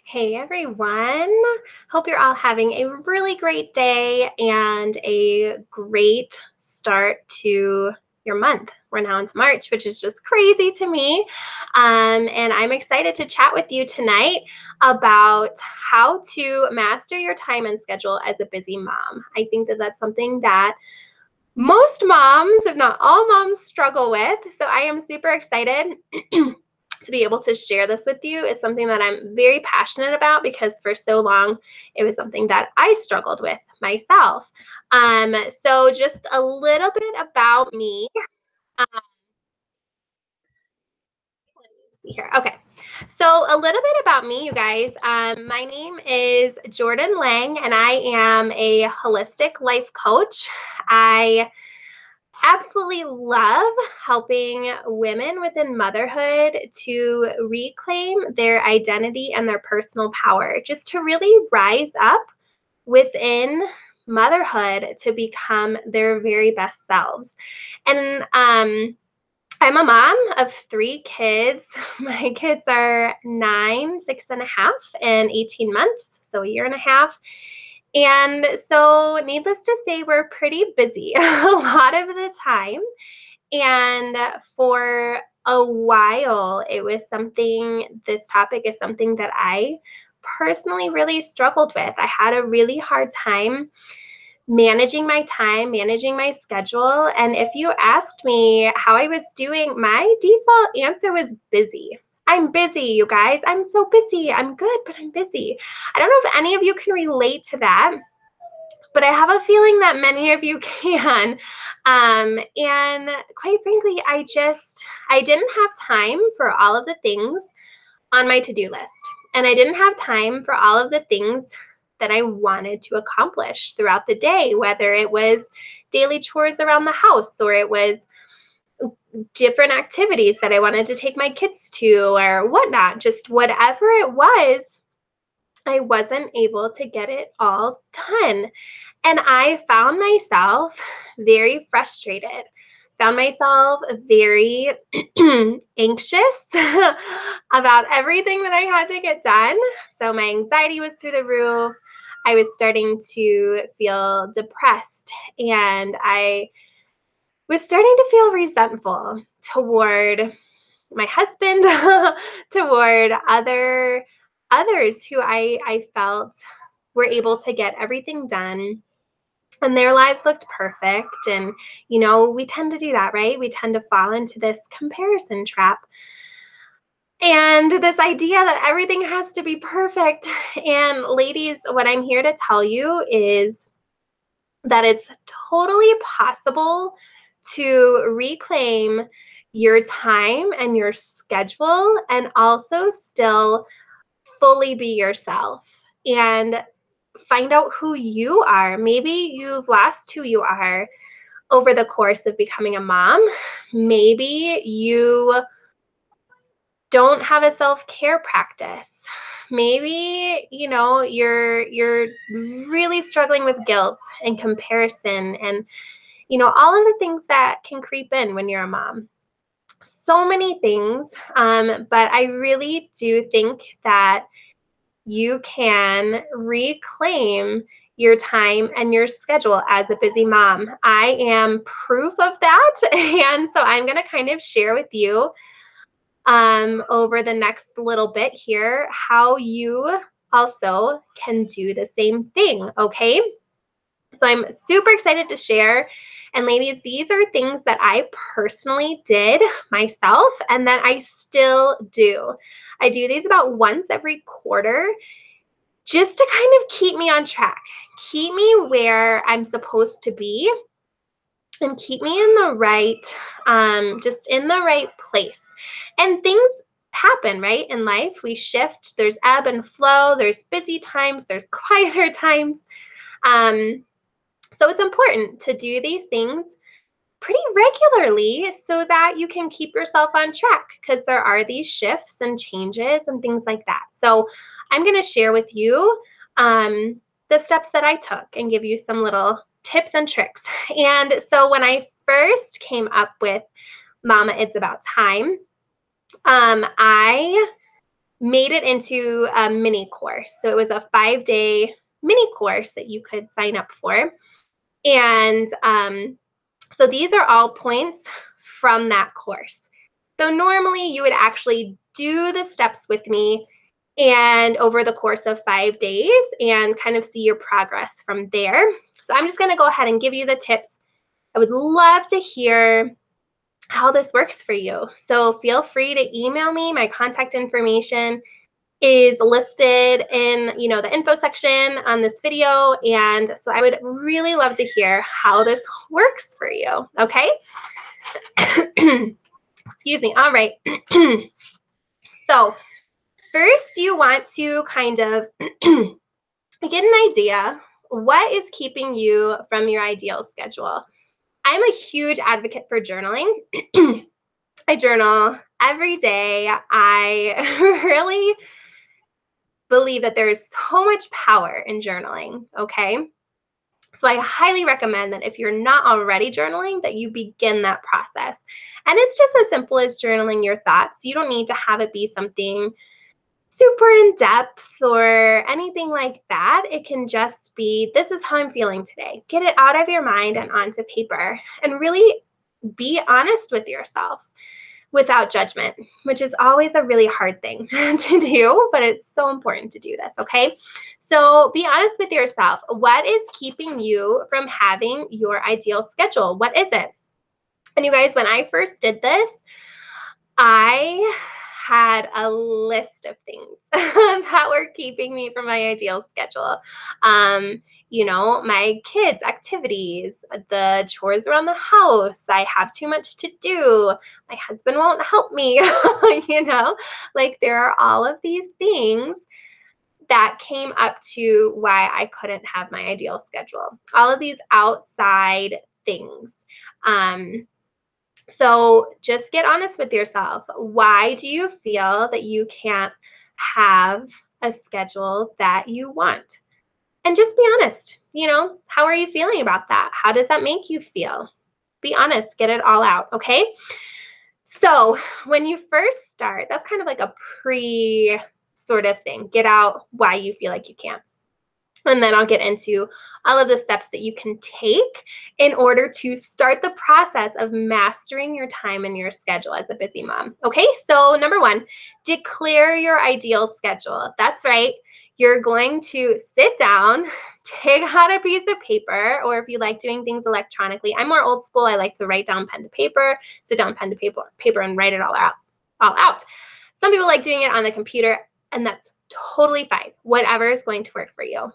Hey everyone. Hope you're all having a really great day and a great start to your month. We're now into March, which is just crazy to me. And I'm excited to chat with you tonight about how to master your time and schedule as a busy mom. I think that that's something that most moms, if not all moms, struggle with. So I am super excited to be able to share this with you. It's something that I'm very passionate about because for so long it was something that I struggled with myself. So just a little bit about me. Um, let me see here. Okay. So a little bit about me, you guys. My name is Jordan Lang, and I am a holistic life coach. I absolutely love helping women within motherhood to reclaim their identity and their personal power, just to really rise up within motherhood to become their very best selves. And I'm a mom of 3 kids. My kids are 9, 6.5, and 18 months, so a year and a half. And so, needless to say, we're pretty busy a lot of the time. And for a while, this topic is something that I personally really struggled with. I had a really hard time managing my time, managing my schedule. And if you asked me how I was doing, my default answer was busy. I'm busy, you guys. I'm so busy. I'm good, but I'm busy. I don't know if any of you can relate to that, but I have a feeling that many of you can. And quite frankly, I didn't have time for all of the things on my to-do list. And I didn't have time for all of the things that I wanted to accomplish throughout the day, whether it was daily chores around the house or it was different activities that I wanted to take my kids to or whatnot, just whatever it was, I wasn't able to get it all done. And I found myself very frustrated, found myself very anxious about everything that I had to get done. So my anxiety was through the roof. I was starting to feel depressed, and I was starting to feel resentful toward my husband, toward others who I felt were able to get everything done and their lives looked perfect. And, we tend to do that, right? We tend to fall into this comparison trap and this idea that everything has to be perfect. And ladies, what I'm here to tell you is that it's totally possible to reclaim your time and your schedule and also still fully be yourself and find out who you are. Maybe you've lost who you are over the course of becoming a mom. Maybe you don't have a self-care practice. Maybe, you're really struggling with guilt and comparison and all of the things that can creep in when you're a mom. So many things, but I really do think that you can reclaim your time and your schedule as a busy mom. I am proof of that. And so I'm going to kind of share with you over the next little bit here how you also can do the same thing. Okay. So I'm super excited to share. And ladies, these are things that I personally did myself and that I still do. I do these about once every quarter just to kind of keep me on track, keep me where I'm supposed to be, and keep me in the right, just in the right place. And things happen, right? In life, we shift. There's ebb and flow. There's busy times. There's quieter times. So it's important to do these things pretty regularly so that you can keep yourself on track because there are these shifts and changes and things like that. So I'm going to share with you the steps that I took and give you some little tips and tricks. And so when I first came up with Mama, It's About Time, I made it into a mini course. So it was a 5-day mini course that you could sign up for. And so these are all points from that course. So normally you would actually do the steps with me and over the course of 5 days and kind of see your progress from there. So I'm just going to go ahead and give you the tips. I would love to hear how this works for you. So feel free to email me. My contact information is listed in, the info section on this video. And so I would really love to hear how this works for you. Okay. Excuse me. All right. So first you want to kind of get an idea. What is keeping you from your ideal schedule? I'm a huge advocate for journaling. I journal every day. I really believe that there's so much power in journaling, okay? So I highly recommend that if you're not already journaling, that you begin that process. And it's just as simple as journaling your thoughts. You don't need to have it be something super in depth or anything like that. It can just be, this is how I'm feeling today. Get it out of your mind and onto paper and really be honest with yourself without judgment, which is always a really hard thing to do, but it's so important to do this, okay? So be honest with yourself. What is keeping you from having your ideal schedule? What is it? And you guys, when I first did this, I had a list of things that were keeping me from my ideal schedule. My kids' activities, the chores around the house, I have too much to do, my husband won't help me, like there are all of these things that came up to why I couldn't have my ideal schedule. All of these outside things. So just get honest with yourself. Why do you feel that you can't have a schedule that you want? And just be honest. How are you feeling about that? How does that make you feel? Be honest, get it all out, okay? So when you first start, that's kind of like a pre sort of thing. Get out why you feel like you can't. And then I'll get into all of the steps that you can take in order to start the process of mastering your time and your schedule as a busy mom. Okay, so number one, declare your ideal schedule. That's right. You're going to sit down, take out a piece of paper, or if you like doing things electronically, I'm more old school. I like to write down pen to paper, sit down pen to paper and write it all out. Some people like doing it on the computer, and that's totally fine. Whatever is going to work for you.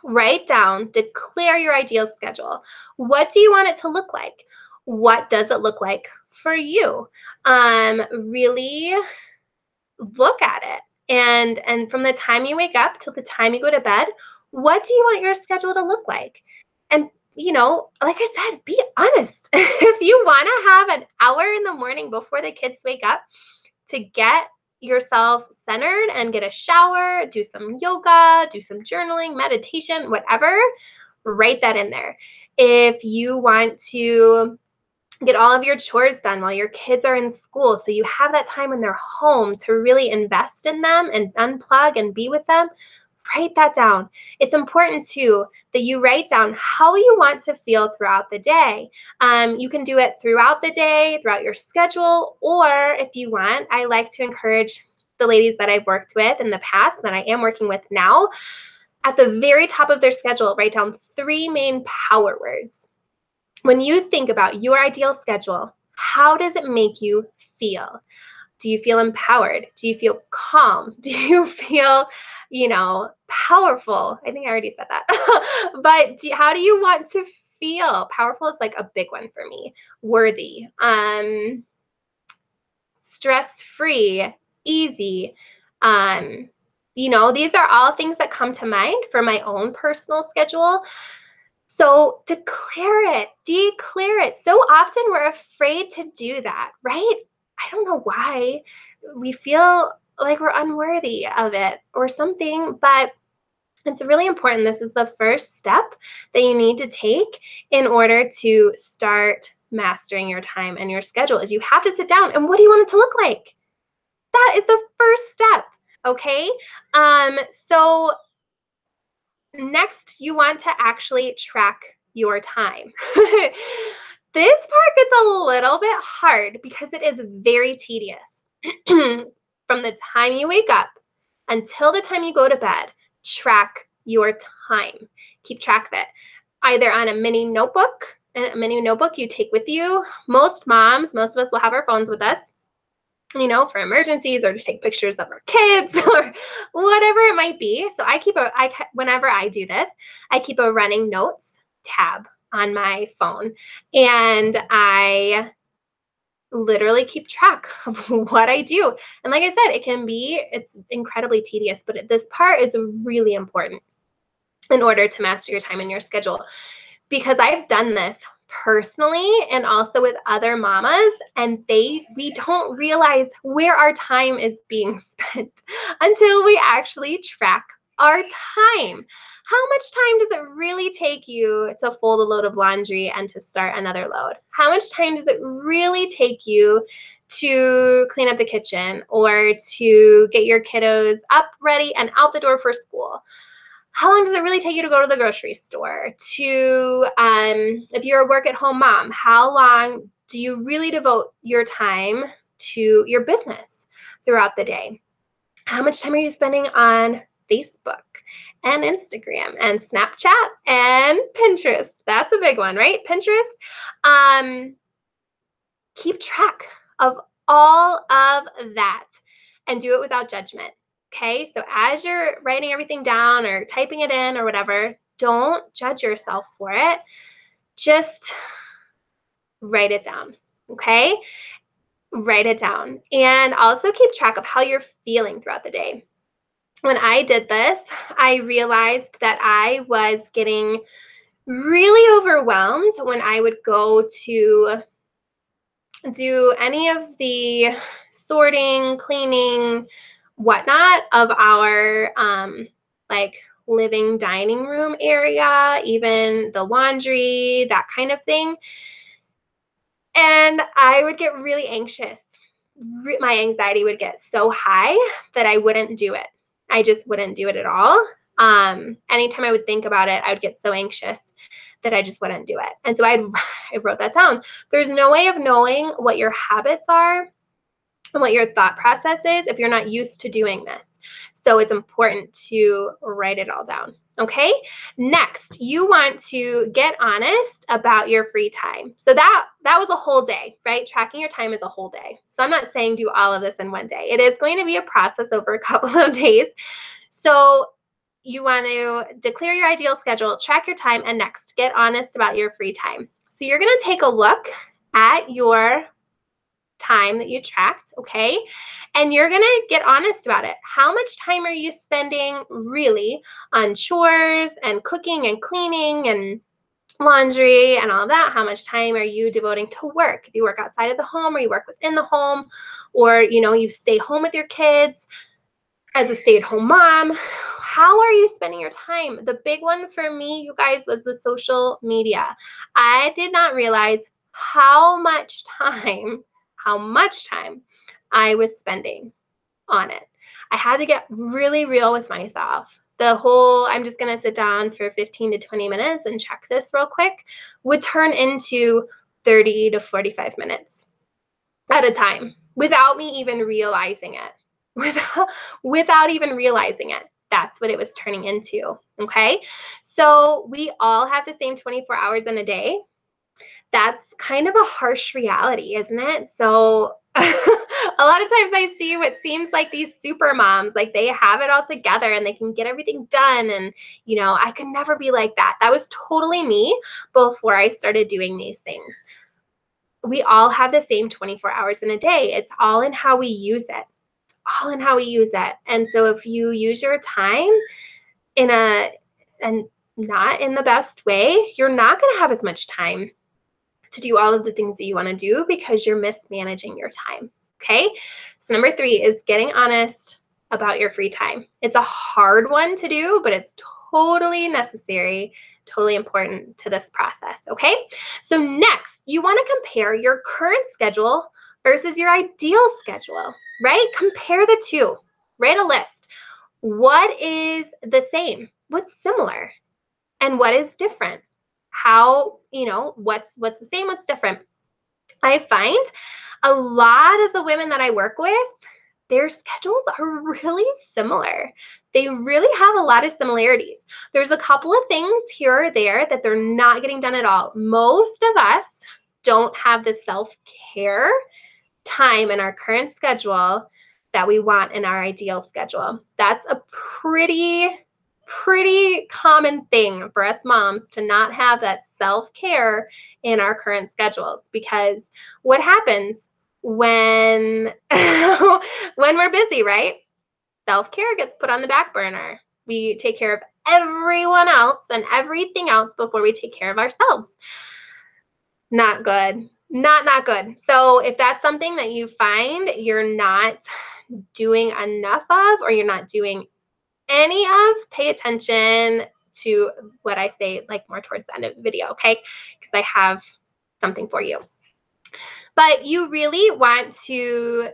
Write down, declare your ideal schedule. What do you want it to look like? What does it look like for you? Really look at it. And from the time you wake up till the time you go to bed, what do you want your schedule to look like? And like I said, be honest. If you want to have an hour in the morning before the kids wake up to get yourself centered and get a shower, do some yoga, do some journaling, meditation, whatever, write that in there. If you want to get all of your chores done while your kids are in school, so you have that time when they're home to really invest in them and unplug and be with them, write that down. It's important too that you write down how you want to feel throughout the day. You can do it throughout the day, throughout your schedule, or if you want, I like to encourage the ladies that I've worked with in the past that I am working with now, at the very top of their schedule, write down 3 main power words. When you think about your ideal schedule, how does it make you feel? Do you feel empowered? Do you feel calm? Do you feel, powerful? I think I already said that. But how do you want to feel? Powerful is like a big one for me. Worthy, stress-free, easy. These are all things that come to mind for my own personal schedule. So declare it. So often we're afraid to do that, right? I don't know why. We feel like we're unworthy of it or something, but it's really important. This is the first step that you need to take in order to start mastering your time and your schedule is you have to sit down and what do you want it to look like? That is the first step. Okay. So next, you want to actually track your time. This part gets a little bit hard because it is very tedious. From the time you wake up until the time you go to bed, track your time. Keep track of it, either on a mini notebook, you take with you. Most moms, most of us will have our phones with us, for emergencies or to take pictures of our kids or whatever it might be. So whenever I do this, I keep a running notes tab on my phone, and I literally keep track of what I do. And like I said, it's incredibly tedious, but this part is really important in order to master your time and your schedule, because I've done this personally and also with other mamas, and we don't realize where our time is being spent until we actually track our time. How much time does it really take you to fold a load of laundry and to start another load? How much time does it really take you to clean up the kitchen or to get your kiddos up, ready, and out the door for school? How long does it really take you to go to the grocery store? If you're a work-at-home mom, how long do you really devote your time to your business throughout the day? How much time are you spending on Facebook and Instagram and Snapchat and Pinterest? That's a big one, right? Pinterest. Keep track of all of that and do it without judgment. Okay, so as you're writing everything down or typing it in or whatever, don't judge yourself for it. Just write it down. Okay, write it down. And also keep track of how you're feeling throughout the day. When I did this, I realized that I was getting really overwhelmed when I would go to do any of the sorting, cleaning, whatnot of our like living dining room area, even the laundry, that kind of thing. And I would get really anxious. My anxiety would get so high that I wouldn't do it. I just wouldn't do it at all. Anytime I would think about it, I would get so anxious that I just wouldn't do it. And so I wrote that down. There's no way of knowing what your habits are and what your thought process is if you're not used to doing this. So it's important to write it all down. Okay. Next, you want to get honest about your free time. So that was a whole day, right? Tracking your time is a whole day. So I'm not saying do all of this in one day. It is going to be a process over a couple of days. So you want to declare your ideal schedule, track your time, and next, get honest about your free time. So you're going to take a look at your time that you tracked, okay? And you're gonna get honest about it. How much time are you spending really on chores and cooking and cleaning and laundry and all of that? How much time are you devoting to work? If you work outside of the home or you work within the home, or you stay home with your kids as a stay-at-home mom, how are you spending your time? The big one for me, you guys, was the social media. I did not realize how much time I was spending on it. I had to get really real with myself. I'm just going to sit down for 15 to 20 minutes and check this real quick, would turn into 30 to 45 minutes at a time without me even realizing it. Without even realizing it. That's what it was turning into. Okay. So we all have the same 24 hours in a day. That's kind of a harsh reality, isn't it? So a lot of times I see what seems like these super moms, like they have it all together and they can get everything done. And, I could never be like that. That was totally me before I started doing these things. We all have the same 24 hours in a day. It's all in how we use it. And so if you use your time and not in the best way, you're not going to have as much time to do all of the things that you want to do because you're mismanaging your time. Okay. So number 3 is getting honest about your free time. It's a hard one to do, but it's totally necessary, totally important to this process. Okay. So next, you want to compare your current schedule versus your ideal schedule, right? Compare the two. Write a list. What is the same? What's similar? And what is different? How, what's the same, what's different? I find a lot of the women that I work with, their schedules are really similar. They really have a lot of similarities. There's a couple of things here or there that they're not getting done at all. Most of us don't have the self-care time in our current schedule that we want in our ideal schedule. That's a pretty common thing for us moms to not have that self-care in our current schedules, because what happens when when we're busy, right? Self-care gets put on the back burner. We take care of everyone else and everything else before we take care of ourselves. Not good. Not good. So if that's something that you find you're not doing enough of, or you're not doing any of, pay attention to what I say, like more towards the end of the video, okay? Because I have something for you. But you really want to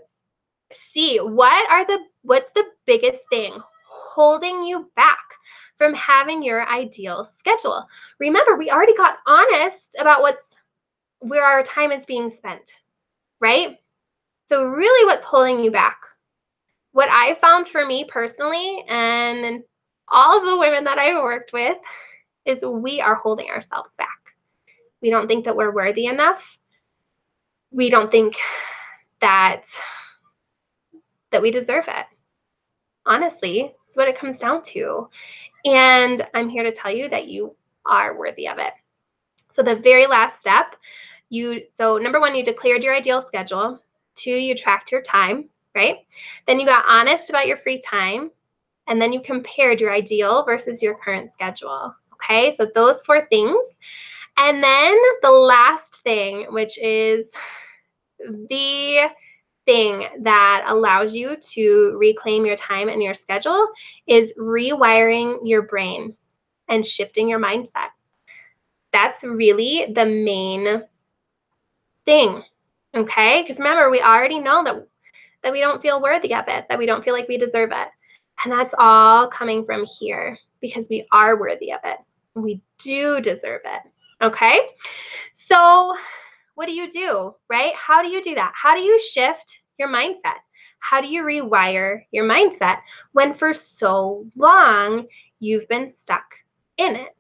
see what's the biggest thing holding you back from having your ideal schedule. Remember, we already got honest about where our time is being spent, right? So really, what's holding you back? What I found for me personally, and all of the women that I worked with, is we are holding ourselves back. We don't think that we're worthy enough. We don't think that we deserve it. Honestly, it's what it comes down to. And I'm here to tell you that you are worthy of it. So the very last step, number one, you declared your ideal schedule. 2, you tracked your time, right? Then you got honest about your free time. And then you compared your ideal versus your current schedule. Okay, so those 4 things. And then the last thing, which is the thing that allows you to reclaim your time and your schedule, is rewiring your brain and shifting your mindset. That's really the main thing, okay? Because remember, we already know that we don't feel worthy of it, that we don't feel like we deserve it. And that's all coming from here, because we are worthy of it. We do deserve it, okay? So what do you do, right? How do you do that? How do you shift your mindset? How do you rewire your mindset when for so long you've been stuck in it,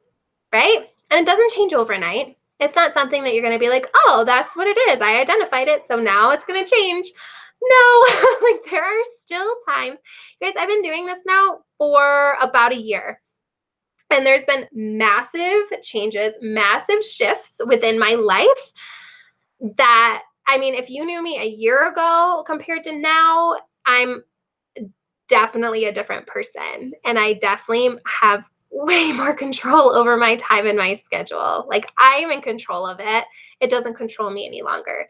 right? And it doesn't change overnight. It's not something that you're going to be like, oh, that's what it is. I identified it, so now it's going to change. No, like there are still times. Guys, I've been doing this now for about a year. And there's been massive changes, massive shifts within my life that, I mean, if you knew me a year ago compared to now, I'm definitely a different person. And I definitely have way more control over my time and my schedule. Like I'm in control of it. It doesn't control me any longer.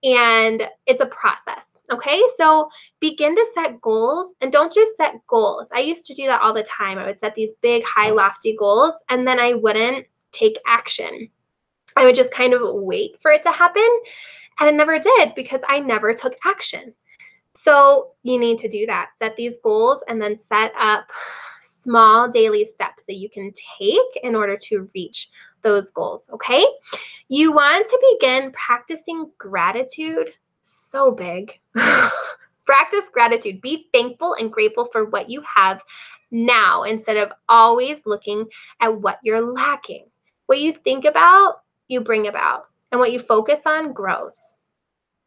And it's a process. Okay. So begin to set goals, and don't just set goals. I used to do that all the time. I would set these big, high, lofty goals, and then I wouldn't take action. I would just kind of wait for it to happen. And it never did, because I never took action. So you need to do that. Set these goals and then set up small daily steps that you can take in order to reach those goals, okay? You want to begin practicing gratitude. So big. Practice gratitude. Be thankful and grateful for what you have now, instead of always looking at what you're lacking. What you think about, you bring about. And what you focus on grows.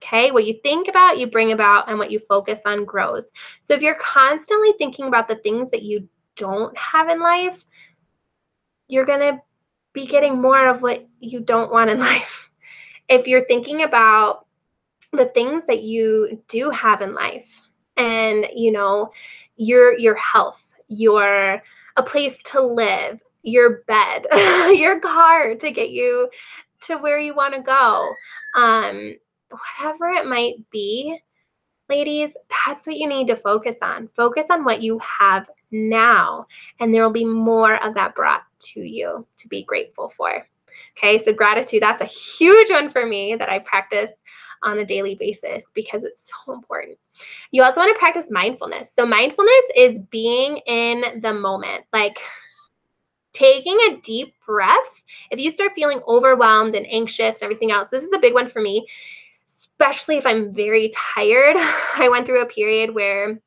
Okay, what you think about, you bring about, and what you focus on grows. So if you're constantly thinking about the things that you don't have in life, you're going to be getting more of what you don't want in life. If you're thinking about the things that you do have in life, and your health, your a place to live, your bed, your car to get you to where you want to go, whatever it might be, ladies, that's what you need to focus on. Focus on what you have now, and there will be more of that brought to you to be grateful for. Okay, so gratitude, that's a huge one for me that I practice on a daily basis because it's so important. You also want to practice mindfulness. So mindfulness is being in the moment, like taking a deep breath. If you start feeling overwhelmed and anxious, everything else, this is a big one for me, especially if I'm very tired. I went through a period where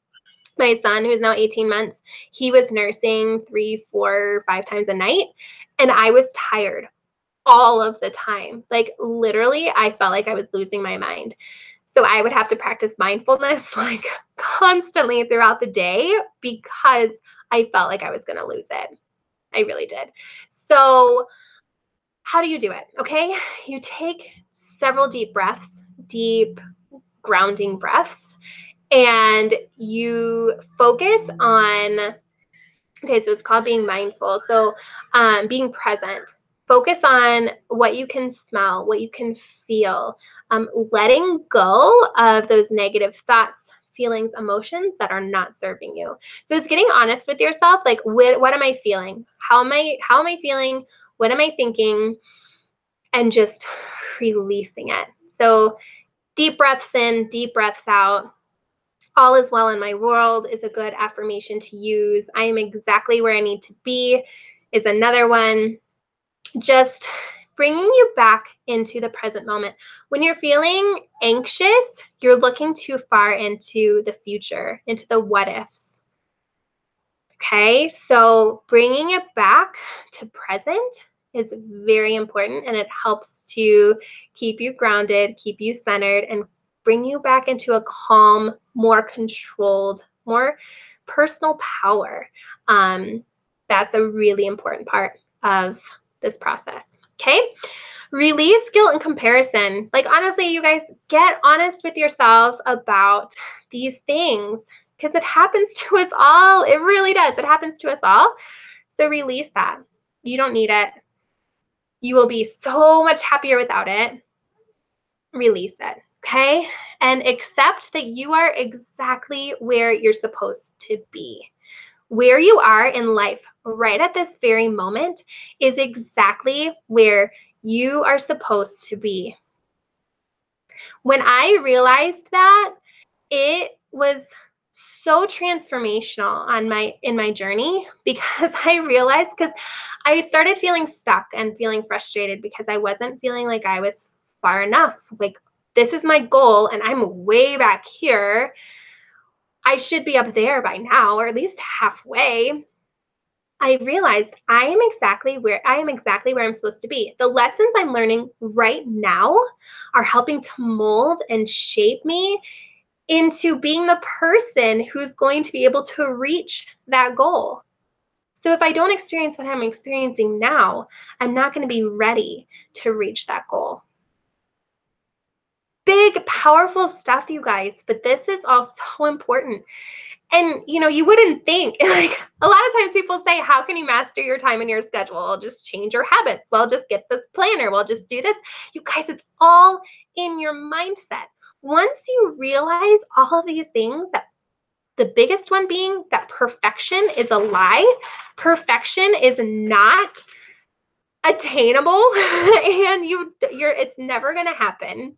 my son, who's now 18 months, he was nursing 3, 4, 5 times a night, and I was tired all of the time. Like literally, I felt like I was losing my mind. So I would have to practice mindfulness like constantly throughout the day because I felt like I was going to lose it. I really did. So how do you do it? Okay. You take several deep breaths, deep grounding breaths, and you focus on, okay, so it's called being mindful. So being present. Focus on what you can smell, what you can feel, letting go of those negative thoughts, feelings, emotions that are not serving you. So it's getting honest with yourself, like what am I feeling? How am I feeling? What am I thinking? And just releasing it. So deep breaths in, deep breaths out. All is well in my world is a good affirmation to use. I am exactly where I need to be is another one. Just bringing you back into the present moment. When you're feeling anxious, you're looking too far into the future, into the what ifs. Okay, so bringing it back to present is very important, and it helps to keep you grounded, keep you centered, and bring you back into a calm, more controlled, more personal power. That's a really important part of this process. Okay, release guilt and comparison. Like, honestly, you guys, get honest with yourself about these things because it happens to us all. It really does. It happens to us all. So release that. You don't need it. You will be so much happier without it. Release it. Okay. And accept that you are exactly where you're supposed to be. Where you are in life right at this very moment is exactly where you are supposed to be. When I realized that, it was so transformational in my journey because I realized, because I started feeling stuck and feeling frustrated because I wasn't feeling like I was far enough. Like, this is my goal and I'm way back here. I should be up there by now, or at least halfway. I realized I am exactly where I'm supposed to be. The lessons I'm learning right now are helping to mold and shape me into being the person who's going to be able to reach that goal. So if I don't experience what I'm experiencing now, I'm not going to be ready to reach that goal. Big, powerful stuff, you guys, but this is all so important. And you wouldn't think, like, a lot of times people say, how can you master your time and your schedule? Well, just change your habits. Well, just get this planner. Well, just do this. You guys, it's all in your mindset. Once you realize all of these things, that the biggest one being that perfection is a lie, perfection is not attainable, and it's never going to happen.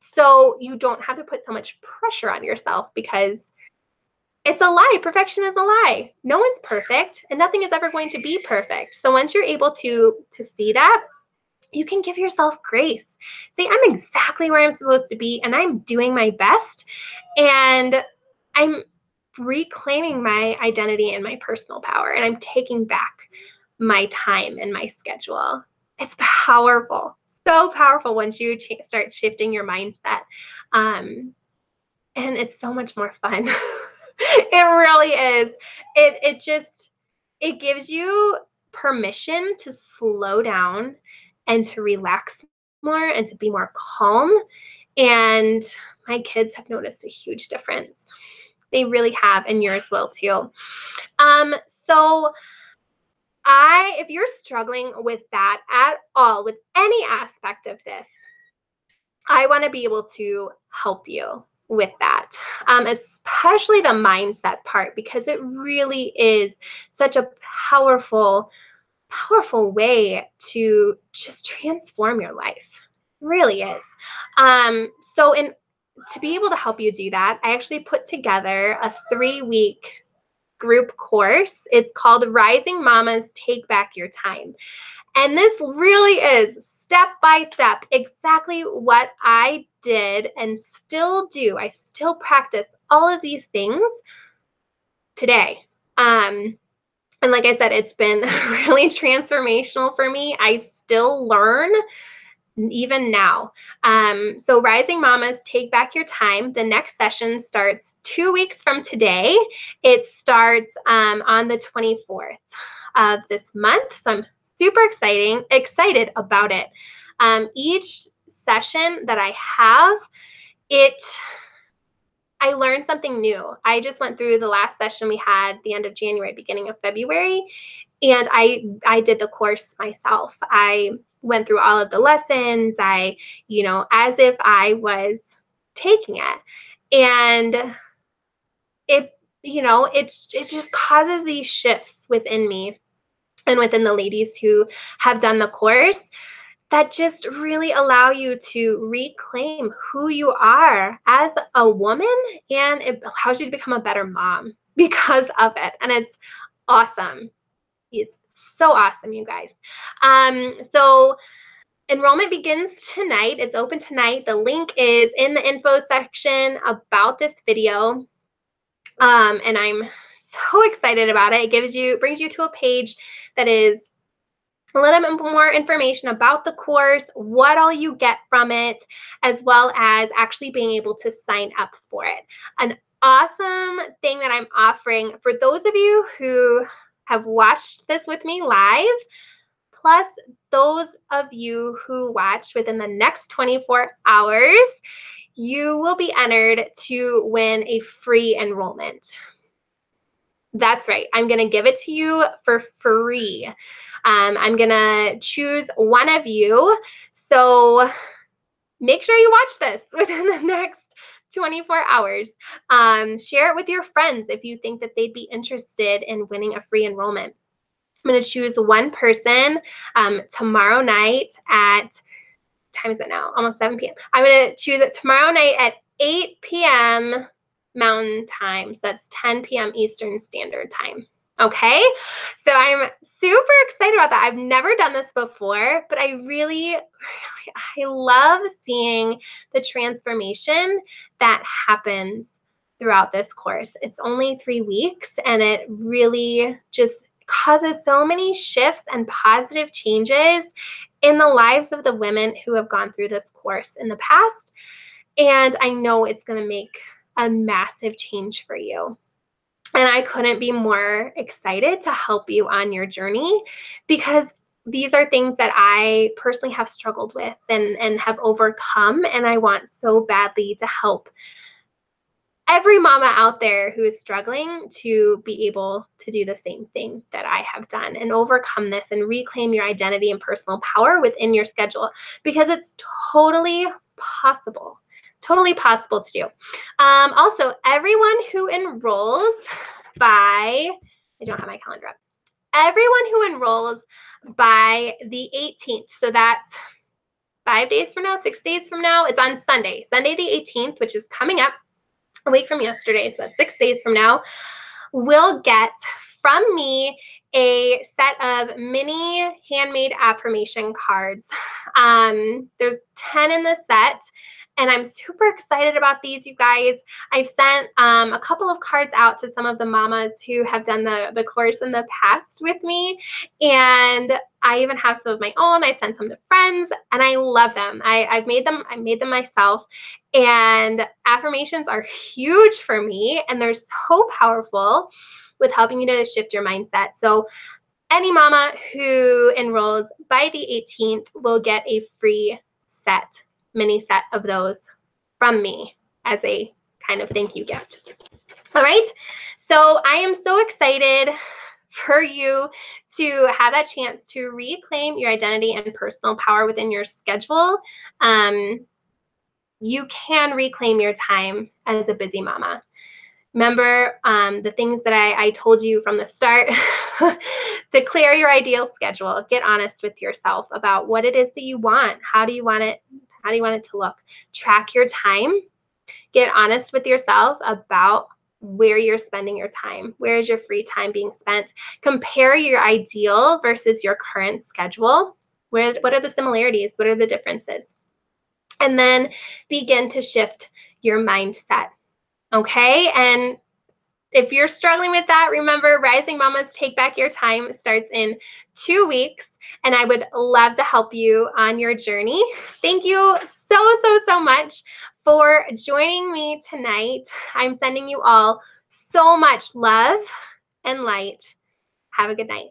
So you don't have to put so much pressure on yourself because it's a lie. Perfection is a lie. No one's perfect, and nothing is ever going to be perfect. So once you're able to see that, you can give yourself grace. Say, I'm exactly where I'm supposed to be, and I'm doing my best, and I'm reclaiming my identity and my personal power, and I'm taking back my time and my schedule. It's powerful. So powerful once you start shifting your mindset. And it's so much more fun. It really is. It gives you permission to slow down and to relax more and to be more calm. And my kids have noticed a huge difference. They really have, and yours will too. So if you're struggling with that at all, with any aspect of this, I want to be able to help you with that, especially the mindset part, because it really is such a powerful way to just transform your life. really is. So to be able to help you do that, I actually put together a 3-week group course. It's called Rising Mamas Take Back Your Time. And this really is step by step exactly what I did and still do. I still practice all of these things today. And like I said, it's been really transformational for me. I still learn even now. So Rising Mamas, Take Back Your Time. The next session starts 2 weeks from today. It starts on the 24th of this month. So I'm super excited about it. Each session that I have, I learned something new. I just went through the last session we had the end of January, beginning of February, and I did the course myself. I went through all of the lessons, as if I was taking it. And it just causes these shifts within me and within the ladies who have done the course that just really allow you to reclaim who you are as a woman, and it allows you to become a better mom because of it. And it's awesome. It's so awesome, you guys. So enrollment begins tonight. It's open tonight. The link is in the info section about this video. And I'm so excited about it. It brings you to a page that is a little bit more information about the course, what all you get from it, as well as actually being able to sign up for it. An awesome thing that I'm offering for those of you who have watched this with me live, plus those of you who watch within the next 24 hours, you will be entered to win a free enrollment. That's right. I'm going to give it to you for free. I'm going to choose one of you. So make sure you watch this within the next 24 hours. Share it with your friends if you think that they'd be interested in winning a free enrollment. I'm going to choose one person tomorrow night at, time is it now? Almost 7 p.m. I'm going to choose it tomorrow night at 8 p.m. Mountain Time. So that's 10 p.m. Eastern Standard Time. Okay, so I'm super excited about that. I've never done this before, but I love seeing the transformation that happens throughout this course. It's only 3 weeks, and it really just causes so many shifts and positive changes in the lives of the women who have gone through this course in the past. And I know it's going to make a massive change for you. And I couldn't be more excited to help you on your journey, because these are things that I personally have struggled with and have overcome. And I want so badly to help every mama out there who is struggling to be able to do the same thing that I have done and overcome this and reclaim your identity and personal power within your schedule, because it's totally possible. Totally possible to do. Also, everyone who enrolls by, I don't have my calendar up. Everyone who enrolls by the 18th, so that's 5 days from now, 6 days from now, it's on Sunday the 18th, which is coming up a week from yesterday, so that's 6 days from now, will get from me a set of mini handmade affirmation cards. There's 10 in the set, and I'm super excited about these, you guys. I've sent a couple of cards out to some of the mamas who have done the course in the past with me, and I even have some of my own. I sent some to friends, and I love them. I made them myself, and affirmations are huge for me, and they're so powerful with helping you to shift your mindset. So any mama who enrolls by the 18th will get a free mini set of those from me as a kind of thank you gift. All right, so I am so excited for you to have that chance to reclaim your identity and personal power within your schedule. You can reclaim your time as a busy mama. Remember the things that I told you from the start. Declare your ideal schedule. Get honest with yourself about what it is that you want. How do you want it? How do you want it to look? Track your time. Get honest with yourself about where you're spending your time. Where is your free time being spent? Compare your ideal versus your current schedule. What are the similarities? What are the differences? And then begin to shift your mindset. Okay. And if you're struggling with that, remember Rising Mamas Take Back Your Time starts in 2 weeks, and I would love to help you on your journey. Thank you so much for joining me tonight. I'm sending you all so much love and light. Have a good night.